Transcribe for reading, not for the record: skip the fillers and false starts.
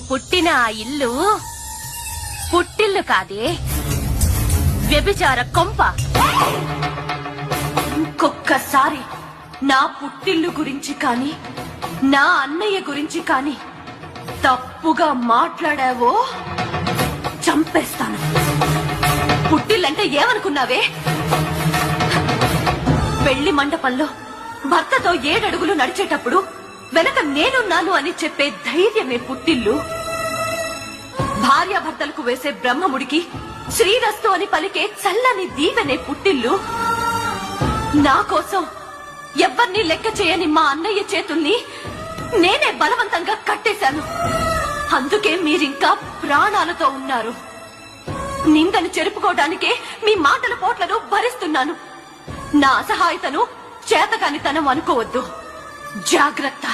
పుట్టిన ఆ ఇల్లు పుట్టిల్లు కాదే, వ్యభిచార కొంప. ఇంకొక్కసారి నా పుట్టిల్లు గురించి కాని నా అన్నయ్య గురించి కాని తప్పుగా మాట్లాడావో చంపేస్తాను. పుట్టిల్లంటే ఏమనుకున్నావే? పెళ్లి మండపంలో భర్తతో 7 అడుగులు నడిచేటప్పుడు వెనక నేనున్నాను అని చెప్పే ధైర్యమే పుట్టిల్లు. భార్యాభర్తలకు వేసే బ్రహ్మముడికి శ్రీరస్తు అని పలికే చల్లని దీవెనే పుట్టిల్లు. నా కోసం ఎవ్వర్నీ లెక్క చేయని మా అన్నయ్య చేతుల్ని నేనే బలవంతంగా కట్టేశాను. అందుకే మీరింకా ప్రాణాలతో ఉన్నారు. నిందను చెరుపుకోవడానికే మీ మాటల పోట్లను భరిస్తున్నాను. నా అసహాయతను చేతకానితనం అనుకోవద్దు. జాగ్రత్త.